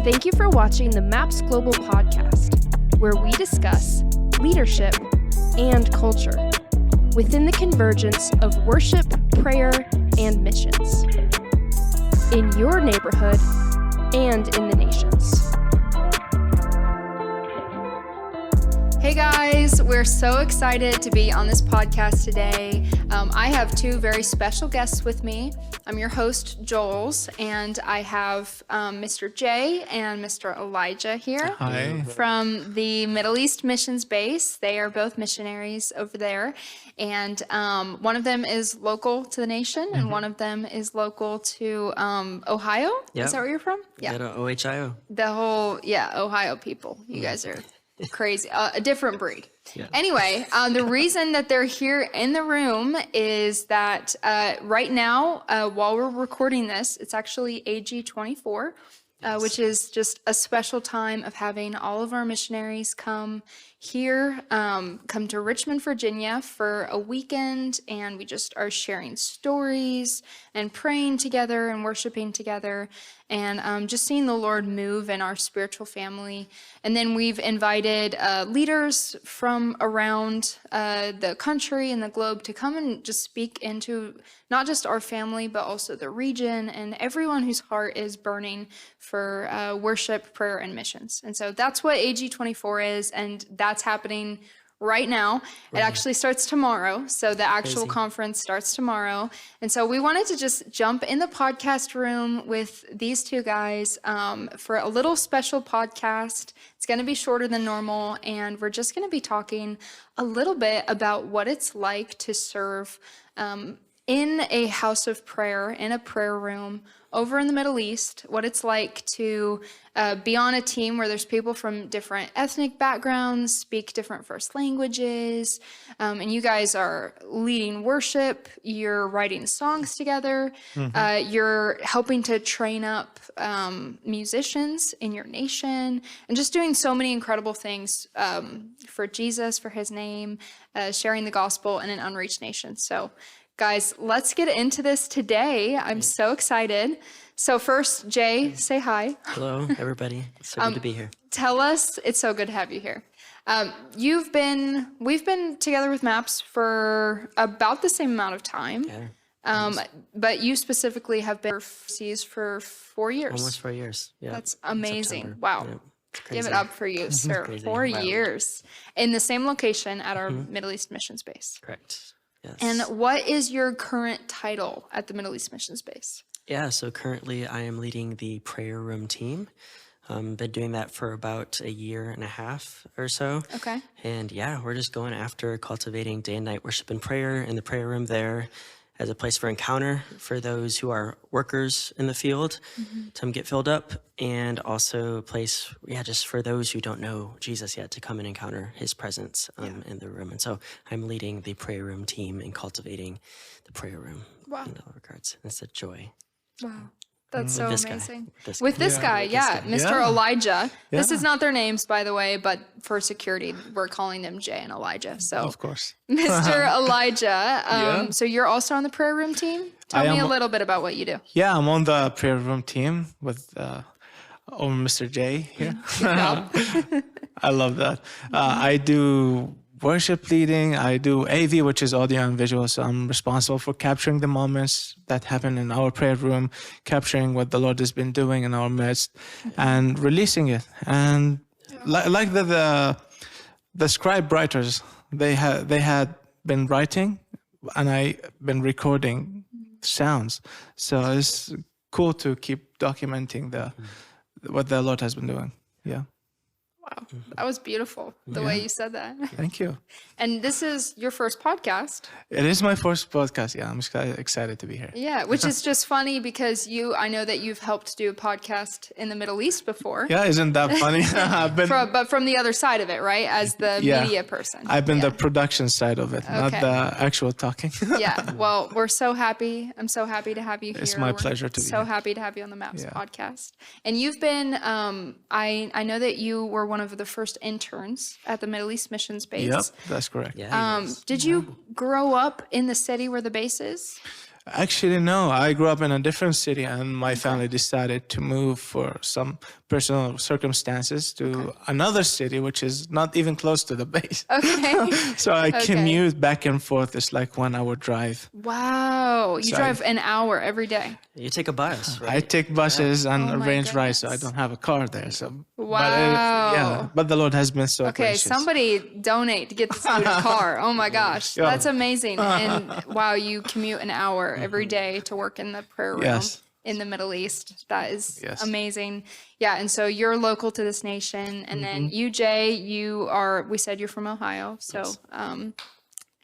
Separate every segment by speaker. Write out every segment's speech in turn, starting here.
Speaker 1: Thank you for watching the MAPS Global podcast, where we discuss leadership and culture within the convergence of worship, prayer, and missions in your neighborhood and in the nations. Hey guys, we're so excited to be on this podcast today. I have two very special guests with me. I'm your host, Joels, and I have Mr. Jay and Mr. Elijah here.
Speaker 2: Hi.
Speaker 1: From the Middle East Missions Base. They are both missionaries over there, and one of them is local to the nation, and one of them is local to Ohio.
Speaker 3: Yep.
Speaker 1: Is that where you're from?
Speaker 3: Yeah. OHIO.
Speaker 1: The whole, Ohio people. You guys are crazy. A different breed.
Speaker 3: Yeah.
Speaker 1: Anyway, the reason that they're here in the room is that right now, while we're recording this, it's actually AG24, which is just a special time of having all of our missionaries come here, come to Richmond, Virginia for a weekend, and we just are sharing stories and praying together and worshiping together and just seeing the Lord move in our spiritual family. And then we've invited leaders from around the country and the globe to come and just speak into not just our family, but also the region and everyone whose heart is burning for worship, prayer, and missions. And so that's what AG24 is, and that's happening right now. It actually starts tomorrow. So the actual conference starts tomorrow. And so we wanted to just jump in the podcast room with these two guys for a little special podcast. It's going to be shorter than normal. And we're just going to be talking a little bit about what it's like to serve in a house of prayer, in a prayer room over in the Middle East, what it's like to be on a team where there's people from different ethnic backgrounds, speak different first languages, and you guys are leading worship, you're writing songs together, you're helping to train up musicians in your nation, and just doing so many incredible things for Jesus, for his name, sharing the gospel in an unreached nation. So guys, let's get into this today. I'm so excited. So first, Jay, say hi.
Speaker 3: Hello, everybody. It's so good to be here.
Speaker 1: Tell us, it's so good to have you here. We've been together with MAPS for about the same amount of time.
Speaker 3: Yeah.
Speaker 1: But you specifically have been overseas for 4 years.
Speaker 3: Almost 4 years. Yeah.
Speaker 1: That's amazing.
Speaker 3: September.
Speaker 1: Wow.
Speaker 3: Yep.
Speaker 1: Give it up for you, sir.
Speaker 3: Crazy.
Speaker 1: 4
Speaker 3: Wow.
Speaker 1: years in the same location at our Middle East Missions Base.
Speaker 3: Correct. Yes.
Speaker 1: And what is your current title at the Middle East Missions Base?
Speaker 3: Yeah, so currently I am leading the prayer room team. Been doing that for about a year and a half or so.
Speaker 1: Okay.
Speaker 3: And yeah, we're just going after cultivating day and night worship and prayer in the prayer room there as a place for encounter for those who are workers in the field to come get filled up, and also a place, just for those who don't know Jesus yet to come and encounter his presence in the room. And so I'm leading the prayer room team and cultivating the prayer room in all regards. It's a joy.
Speaker 1: Wow. That's so amazing.
Speaker 3: With
Speaker 1: this guy, Mr. Elijah.
Speaker 2: Yeah.
Speaker 1: This is not their names, by the way, but for security, we're calling them Jay and Elijah. So,
Speaker 2: Of course.
Speaker 1: Mr. Elijah, so you're also on the prayer room team? Tell me a little bit about what you do.
Speaker 2: Yeah, I'm on the prayer room team with Mr. J here. I love that. I do worship leading. I do AV, which is audio and visual. So I'm responsible for capturing the moments that happen in our prayer room, capturing what the Lord has been doing in our midst, and releasing it. And like the scribe writers, they had been writing, and I been recording sounds. So it's cool to keep documenting what the Lord has been doing. Yeah.
Speaker 1: Wow, that was beautiful, the way you said that.
Speaker 2: Thank you.
Speaker 1: And this is your first podcast.
Speaker 2: It is my first podcast. Yeah, I'm excited to be here.
Speaker 1: Yeah, which is just funny because I know that you've helped do a podcast in the Middle East before.
Speaker 2: Yeah, isn't that funny?
Speaker 1: But from the other side of it, right? As the media person.
Speaker 2: I've been the production side of it, not the actual talking.
Speaker 1: Yeah, well, we're so happy. I'm so happy to have you here.
Speaker 2: It's my pleasure to be here.
Speaker 1: So happy to have you on the MAPS podcast. And you've been, I know that you were one of the first interns at the Middle East Missions Base.
Speaker 2: Yep, that's correct.
Speaker 3: Yeah.
Speaker 1: Did you grow up in the city where the base is?
Speaker 2: Actually, no. I grew up in a different city, and my family decided to move for some personal circumstances to another city, which is not even close to the base.
Speaker 1: Okay.
Speaker 2: So I
Speaker 1: Okay.
Speaker 2: commute back and forth. It's like 1 hour drive.
Speaker 1: Wow. You
Speaker 2: So
Speaker 1: drive an hour every day.
Speaker 3: You take a bus,
Speaker 2: I
Speaker 3: right?
Speaker 2: take buses and
Speaker 1: Oh my
Speaker 2: arrange rides, so I
Speaker 1: goodness.
Speaker 2: don't have a car there. So,
Speaker 1: Wow.
Speaker 2: but the Lord has been so
Speaker 1: Okay,
Speaker 2: gracious.
Speaker 1: somebody donate to get this dude a car. Oh my gosh,
Speaker 2: Yeah.
Speaker 1: that's amazing. And wow, you commute an hour every day to work in the prayer room
Speaker 2: Yes.
Speaker 1: in the Middle East. That is
Speaker 2: Yes.
Speaker 1: amazing. Yeah, and so you're local to this nation. And then you, Jay, we said you're from Ohio. So,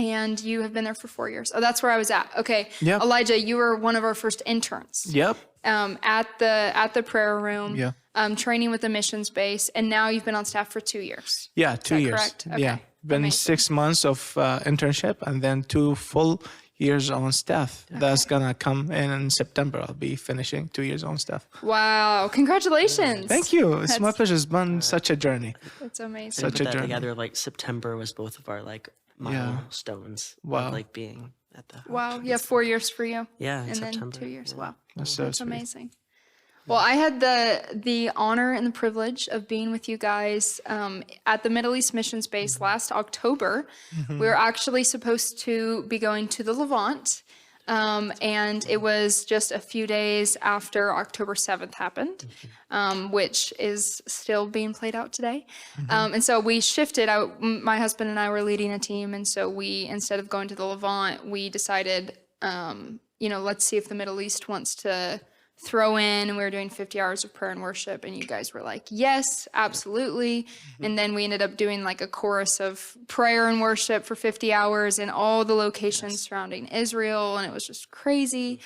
Speaker 1: and you have been there for 4 years. Oh, that's where I was at. Okay.
Speaker 2: Yep.
Speaker 1: Elijah, you were one of our first interns.
Speaker 2: Yep.
Speaker 1: At the prayer room,
Speaker 2: Yeah.
Speaker 1: training with the missions base, and now you've been on staff for 2 years.
Speaker 2: Yeah, 2
Speaker 1: that
Speaker 2: years.
Speaker 1: correct? Okay.
Speaker 2: Yeah, been
Speaker 1: Amazing.
Speaker 2: 6 months of internship and then 2 full years on staff. That's gonna come in September. I'll be finishing 2 years on staff.
Speaker 1: Wow! Congratulations.
Speaker 2: Thank you. It's my pleasure. It's been such a journey.
Speaker 1: That's amazing.
Speaker 3: So
Speaker 2: Such
Speaker 3: put
Speaker 2: a
Speaker 3: that
Speaker 2: journey.
Speaker 3: together, like September was both of our like milestones.
Speaker 2: Wow.
Speaker 3: Of, like being at the house.
Speaker 1: Wow. Yeah, 4 years for you.
Speaker 3: Yeah, in
Speaker 1: And
Speaker 3: September.
Speaker 1: then 2 years.
Speaker 3: yeah.
Speaker 1: Wow.
Speaker 2: That's so
Speaker 1: That's
Speaker 2: sweet.
Speaker 1: amazing. Well, I had the honor and the privilege of being with you guys at the Middle East Missions Base last October. We were actually supposed to be going to the Levant, and it was just a few days after October 7th happened, which is still being played out today. And so we shifted. My husband and I were leading a team, and so we, instead of going to the Levant, we decided, let's see if the Middle East wants to throw in, and we were doing 50 hours of prayer and worship, and you guys were like, yes, absolutely. And then we ended up doing like a chorus of prayer and worship for 50 hours in all the locations surrounding Israel, and it was just crazy.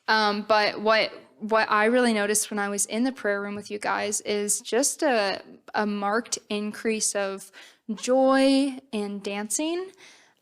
Speaker 1: But what I really noticed when I was in the prayer room with you guys is just a marked increase of joy and dancing,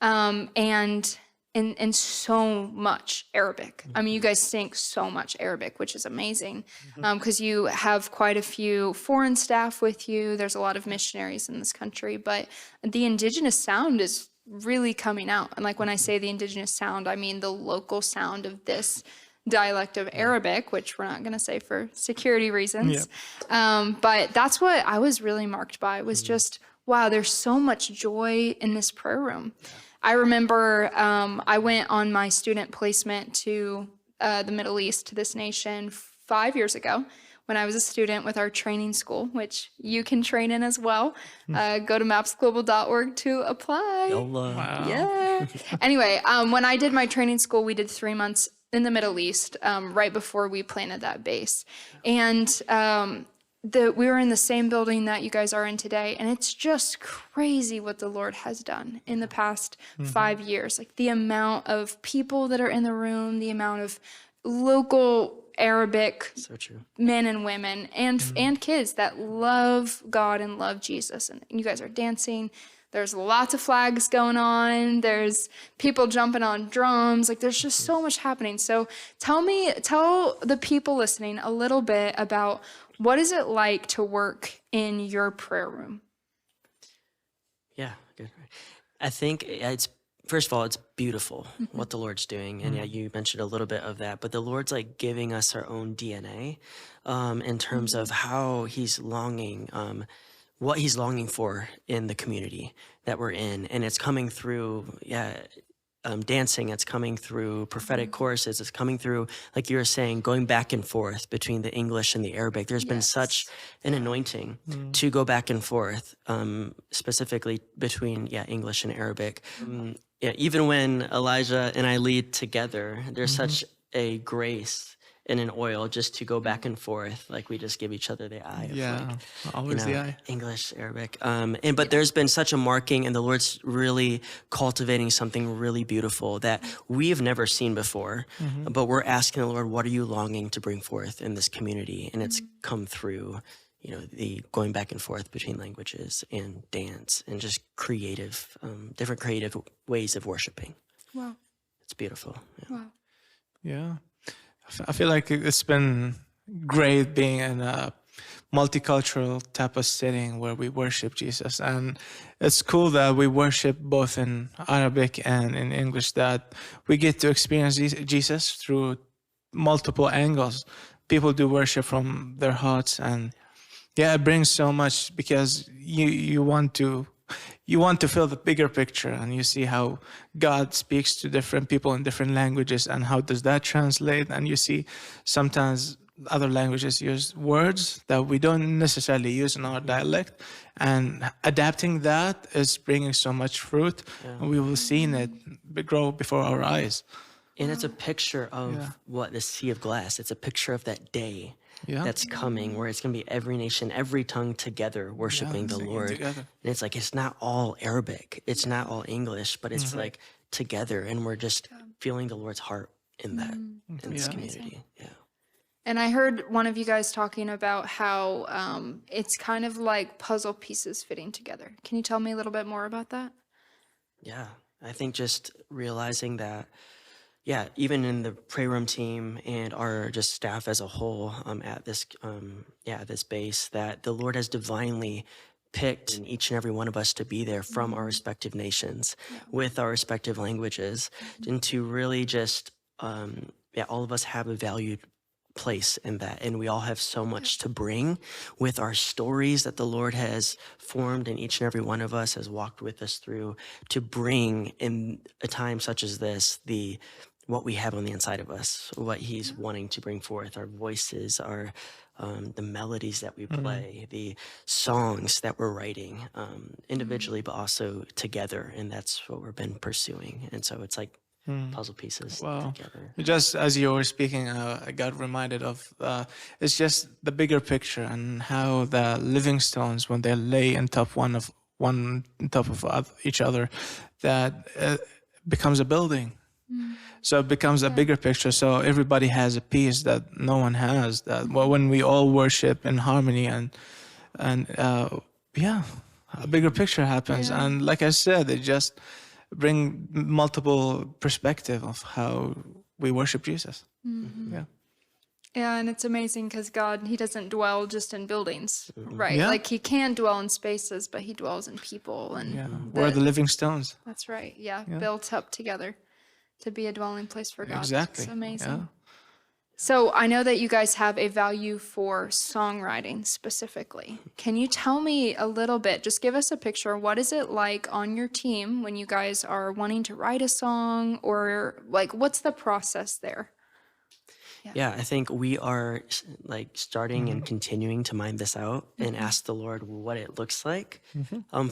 Speaker 1: and so much Arabic. I mean, you guys sing so much Arabic, which is amazing, because you have quite a few foreign staff with you. There's a lot of missionaries in this country, but the indigenous sound is really coming out. And like when I say the indigenous sound, I mean the local sound of this dialect of Arabic, which we're not going to say for security reasons. But that's what I was really marked by, was just, wow, there's so much joy in this prayer room. I remember I went on my student placement to the Middle East, to this nation, 5 years ago when I was a student with our training school, which you can train in as well. Go to mapsglobal.org to apply.
Speaker 2: Wow.
Speaker 1: Yeah. Anyway, when I did my training school, we did 3 months in the Middle East right before we planted that base. And we were in the same building that you guys are in today, and it's just crazy what the Lord has done in the past 5 years. Like the amount of people that are in the room, the amount of local Arabic
Speaker 3: So true.
Speaker 1: men and women and kids that love God and love Jesus. And you guys are dancing. There's lots of flags going on. There's people jumping on drums. Like there's just so much happening. So tell the people listening a little bit about what is it like to work in your prayer room?
Speaker 3: Yeah, good. I think it's, first of all, it's beautiful what the Lord's doing. And yeah, you mentioned a little bit of that, but the Lord's like giving us our own DNA in terms of how he's longing, what he's longing for in the community that we're in. And it's coming through, dancing, it's coming through prophetic choruses, it's coming through, like you were saying, going back and forth between the English and the Arabic. There's been such an anointing to go back and forth, specifically between English and Arabic. Even when Elijah and I lead together, there's such a grace and an oil just to go back and forth. Like we just give each other the eye. Of
Speaker 2: Always the eye.
Speaker 3: English, Arabic. But there's been such a marking, and the Lord's really cultivating something really beautiful that we've never seen before. But we're asking the Lord, what are you longing to bring forth in this community? And it's come through, the going back and forth between languages and dance and just creative, different creative ways of worshiping.
Speaker 1: Wow.
Speaker 3: It's beautiful.
Speaker 2: Yeah. I feel like it's been great being in a multicultural type of setting where we worship Jesus. And it's cool that we worship both in Arabic and in English, that we get to experience Jesus through multiple angles. People do worship from their hearts, and yeah, it brings so much, because you want to feel the bigger picture, and you see how God speaks to different people in different languages, and how does that translate. And you see sometimes other languages use words that we don't necessarily use in our dialect, and adapting that is bringing so much fruit, and we will see it grow before our eyes.
Speaker 3: And it's a picture of what the sea of glass. It's a picture of that day that's coming, where it's going to be every nation, every tongue together worshiping the
Speaker 2: singing
Speaker 3: Lord.
Speaker 2: together.
Speaker 3: And it's like, it's not all Arabic, it's not all English, but it's like together, and we're just feeling the Lord's heart in that, in this community. Yeah.
Speaker 1: And I heard one of you guys talking about how it's kind of like puzzle pieces fitting together. Can you tell me a little bit more about that?
Speaker 3: Yeah, I think just realizing that, even in the prayer room team and our just staff as a whole at this base, that the Lord has divinely picked in each and every one of us to be there from our respective nations with our respective languages, and to really just, all of us have a valued place in that, and we all have so much to bring with our stories that the Lord has formed, and each and every one of us has walked with us through, to bring in a time such as this what we have on the inside of us, what He's wanting to bring forth, our voices, our the melodies that we play, the songs that we're writing individually, but also together, and that's what we've been pursuing. And so it's like puzzle pieces together.
Speaker 2: Just as you were speaking, I got reminded of it's just the bigger picture, and how the living stones, when they lay on top on top of each other, that becomes a building. So it becomes a bigger picture. So everybody has a piece that no one has. That when we all worship in harmony, and a bigger picture happens. And like I said, it just bring multiple perspective of how we worship Jesus.
Speaker 1: Yeah, and it's amazing because God, He doesn't dwell just in buildings, right?
Speaker 2: Yeah.
Speaker 1: Like He can dwell in spaces, but He dwells in people. And
Speaker 2: We're the living stones.
Speaker 1: that's right. Yeah, built up together to be a dwelling place for God.
Speaker 2: Exactly.
Speaker 1: It's amazing.
Speaker 2: Yeah.
Speaker 1: So I know that you guys have a value for songwriting specifically. Can you tell me a little bit, just give us a picture, what is it like on your team when you guys are wanting to write a song, or like what's the process there?
Speaker 3: Yeah, I think we are like starting and continuing to mind this out and ask the Lord what it looks like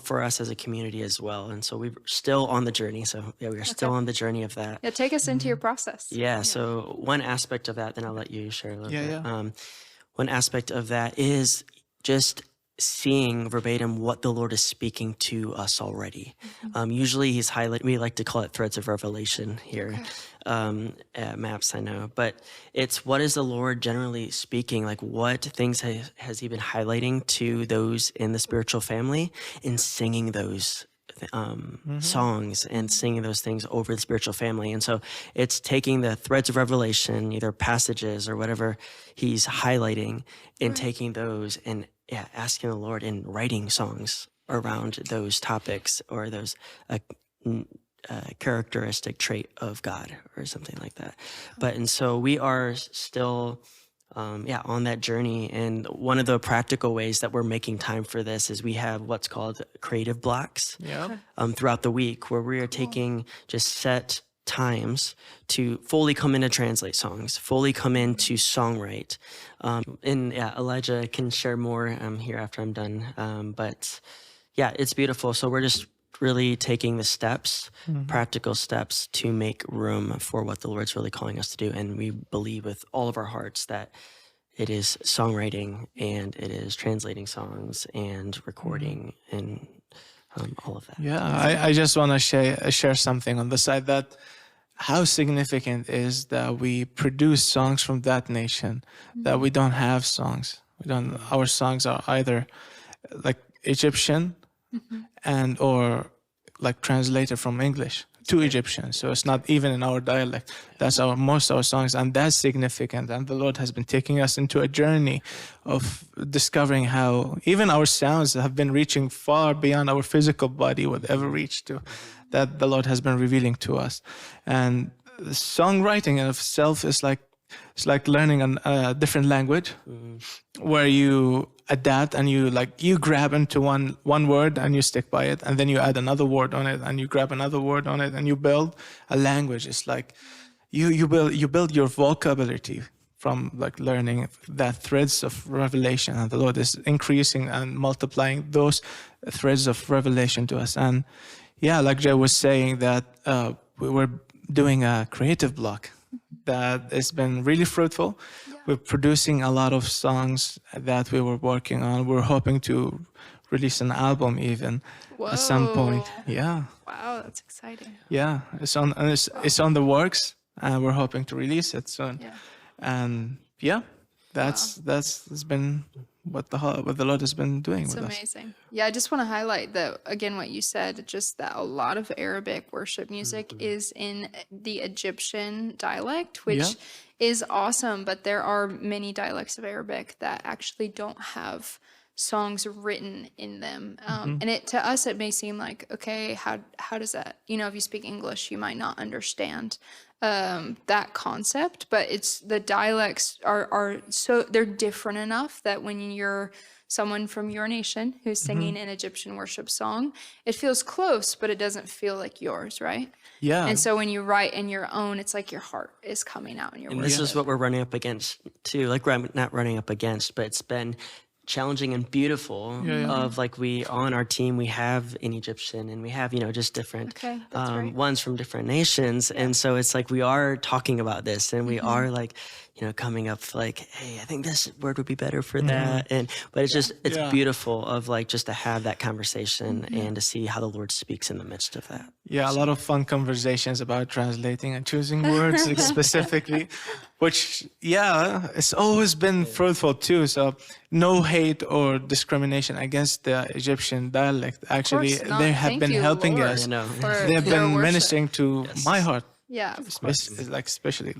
Speaker 3: for us as a community as well. And so we're still on the journey. So we are still on the journey of that.
Speaker 1: Yeah, take us into your process.
Speaker 3: Yeah, so one aspect of that, then I'll let you share a little bit.
Speaker 2: Yeah.
Speaker 3: One aspect of that is just seeing verbatim what the Lord is speaking to us already. Usually He's highlighting, we like to call it threads of revelation here at MAPS, I know, but it's what is the Lord generally speaking, like what things has He been highlighting to those in the spiritual family, and singing those songs and singing those things over the spiritual family. And so it's taking the threads of revelation, either passages or whatever He's highlighting, and taking those and asking the Lord and writing songs around those topics, or those characteristic trait of God or something like that. And so we are still on that journey. And one of the practical ways that we're making time for this is we have what's called creative blocks throughout the week, where we are taking just set times to fully come in to translate songs, fully come in to songwrite. Elijah can share more here after I'm done. But it's beautiful. So we're just really taking the steps, practical steps, to make room for what the Lord's really calling us to do. And we believe with all of our hearts that it is songwriting, and it is translating songs and recording and all of that.
Speaker 2: Yeah, I just want to share something on the side, that how significant is that we produce songs from that nation, that we don't have songs. Our songs are either like Egyptian and or like translated from English. to Egyptian. So it's not even in our dialect. That's our most of our songs, and that's significant. And the Lord has been taking us into a journey of discovering how even our sounds have been reaching far beyond our physical body would ever reach to. That the Lord has been revealing to us. And songwriting in itself is like, it's like learning a different language, where you adapt and you grab into one word and you stick by it, and then you add another word on it, and you grab another word on it, and you build a language. It's like you build your vocabulary from like learning that threads of revelation, and the Lord is increasing and multiplying those threads of revelation to us. And yeah, like Jay was saying, that we were doing a creative block that has been really fruitful. We're producing a lot of songs that we were working on. We're hoping to release an album even at some point. Yeah,
Speaker 1: Wow, that's exciting.
Speaker 2: yeah. It's on the works, and we're hoping to release it soon.
Speaker 1: Yeah.
Speaker 2: And yeah, that's been what the Lord has been doing
Speaker 1: It's
Speaker 2: with us.
Speaker 1: amazing. Yeah, I just want to highlight that again, what you said, just that a lot of Arabic worship music is in the Egyptian dialect, which is awesome. But there are many dialects of Arabic that actually don't have songs written in them. And to us, it may seem like, okay, how does that, if you speak English, you might not understand that concept, but it's the dialects are so they're different enough that when you're someone from your nation who's singing an Egyptian worship song, it feels close, but it doesn't feel like yours, right?
Speaker 2: Yeah.
Speaker 1: And so when you write in your own, it's like your heart is coming out in your
Speaker 3: And
Speaker 1: words.
Speaker 3: this is what we're running up against too. Like we're not running up against, but it's been challenging and beautiful. Of like on our team we have an Egyptian, and we have just different
Speaker 1: Okay, that's right.
Speaker 3: ones from different nations, and so it's like we are talking about this, and we are like coming up like, hey, I think this word would be better for that, but it's it's beautiful of like just to have that conversation and to see how the Lord speaks in the midst of that.
Speaker 2: Yeah, a lot of fun conversations about translating and choosing words specifically, which, it's always been fruitful too. So no hate or discrimination against the Egyptian dialect. Actually,
Speaker 1: not.
Speaker 2: they have
Speaker 1: Thank
Speaker 2: been
Speaker 1: you,
Speaker 2: helping
Speaker 1: Lord,
Speaker 2: us.
Speaker 1: for
Speaker 2: They've
Speaker 1: your
Speaker 2: been
Speaker 1: worship.
Speaker 2: ministering to my heart.
Speaker 1: Yeah, of course.
Speaker 2: Especially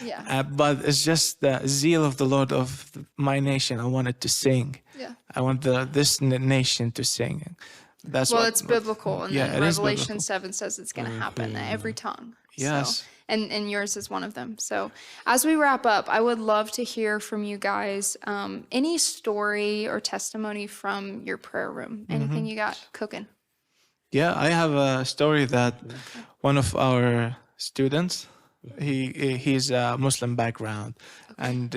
Speaker 1: Yeah.
Speaker 2: but it's just the zeal of the Lord of my nation. I wanted to sing.
Speaker 1: Yeah.
Speaker 2: I want this nation to sing. That's
Speaker 1: Well, it's biblical, and then
Speaker 2: it is
Speaker 1: Revelation
Speaker 2: biblical.
Speaker 1: 7 says it's going to happen at every tongue.
Speaker 2: Yes.
Speaker 1: So, and yours is one of them. So as we wrap up, I would love to hear from you guys any story or testimony from your prayer room. Anything you got cooking?
Speaker 2: Yeah, I have a story that one of our students, he's a Muslim background, and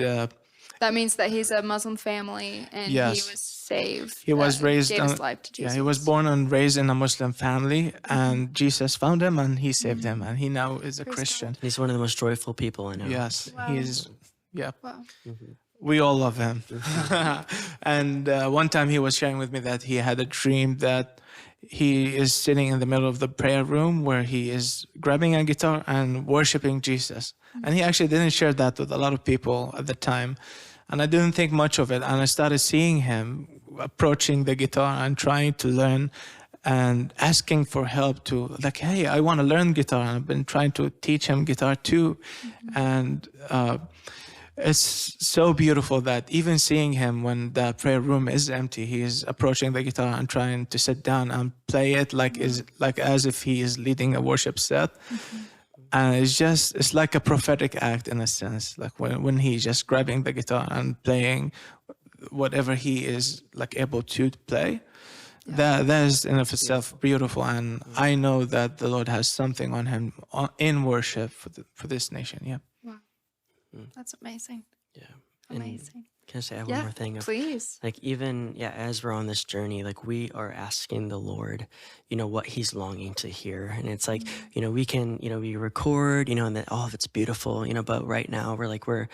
Speaker 1: That means that he's a Muslim family and
Speaker 2: Yes.
Speaker 1: he was saved.
Speaker 2: he was raised
Speaker 1: gave his life to Jesus.
Speaker 2: he was born and raised in a Muslim family, and Jesus found him and he saved him, and he now is a Christian.
Speaker 3: He's one of the most joyful people I know.
Speaker 2: Yes, he's
Speaker 1: Wow.
Speaker 2: we all love him. And one time he was sharing with me that he had a dream that he is sitting in the middle of the prayer room where he is grabbing a guitar and worshiping Jesus. And he actually didn't share that with a lot of people at the time. And I didn't think much of it. And I started seeing him approaching the guitar and trying to learn and asking for help to like, hey, I want to learn guitar. And I've been trying to teach him guitar too. And it's so beautiful that even seeing him when the prayer room is empty, he is approaching the guitar and trying to sit down and play it like as if he is leading a worship set. And it's like a prophetic act in a sense, like when he's just grabbing the guitar and playing whatever he is like able to play. That is in of itself beautiful, and I know that the Lord has something on him in worship for this nation. Yeah.
Speaker 1: Wow. That's amazing.
Speaker 3: Yeah. And
Speaker 1: Amazing.
Speaker 3: can I say I have
Speaker 1: Yeah,
Speaker 3: one more thing?
Speaker 1: please.
Speaker 3: Like even as we're on this journey, like we are asking the Lord, what He's longing to hear, and it's like we can we record and that all of it's beautiful, but right now we're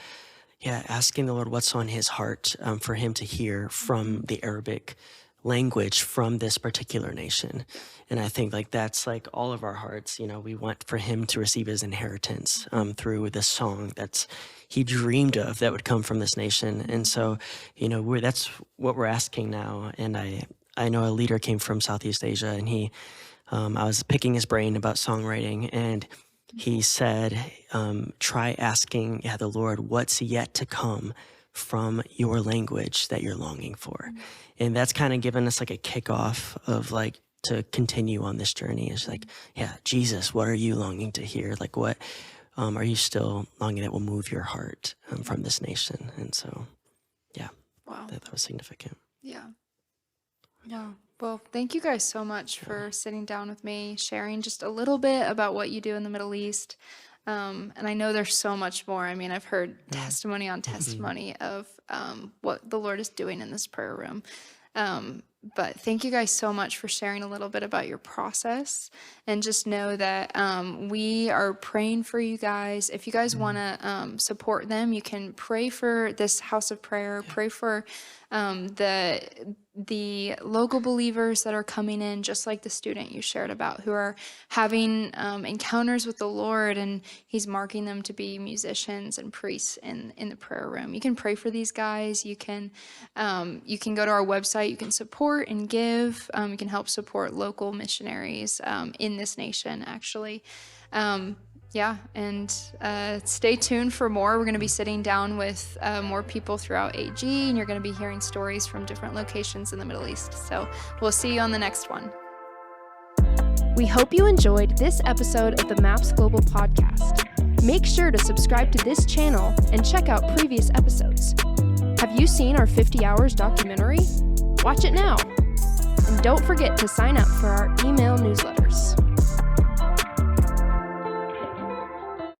Speaker 3: asking the Lord what's on His heart for Him to hear from the Arabic language from this particular nation. And I think like that's like all of our hearts, we want for him to receive his inheritance through this song that's he dreamed of that would come from this nation. And so, that's what we're asking now. And I know a leader came from Southeast Asia, and he I was picking his brain about songwriting, and he said, try asking the Lord what's yet to come from your language that you're longing for. And that's kind of given us like a kickoff of like to continue on this journey. It's like, Jesus, what are you longing to hear? Like, what are you still longing that will move your heart from this nation? And so,
Speaker 1: Wow.
Speaker 3: that was significant.
Speaker 1: Yeah. Wow. Well, thank you guys so much for sitting down with me, sharing just a little bit about what you do in the Middle East. And I know there's so much more. I mean, I've heard testimony on testimony of what the Lord is doing in this prayer room. But thank you guys so much for sharing a little bit about your process, and just know that we are praying for you guys. If you guys want to support them, you can pray for this house of prayer, pray for the local believers that are coming in, just like the student you shared about, who are having encounters with the Lord, and he's marking them to be musicians and priests in the prayer room. You can pray for these guys. You can go to our website. You can support and give. You can help support local missionaries in this nation, actually. And stay tuned for more. We're going to be sitting down with more people throughout AG, and you're going to be hearing stories from different locations in the Middle East. So we'll see you on the next one.
Speaker 4: We hope you enjoyed this episode of the MAPS Global Podcast. Make sure to subscribe to this channel and check out previous episodes. Have you seen our 50 Hours documentary? Watch it now. And don't forget to sign up for our email newsletters.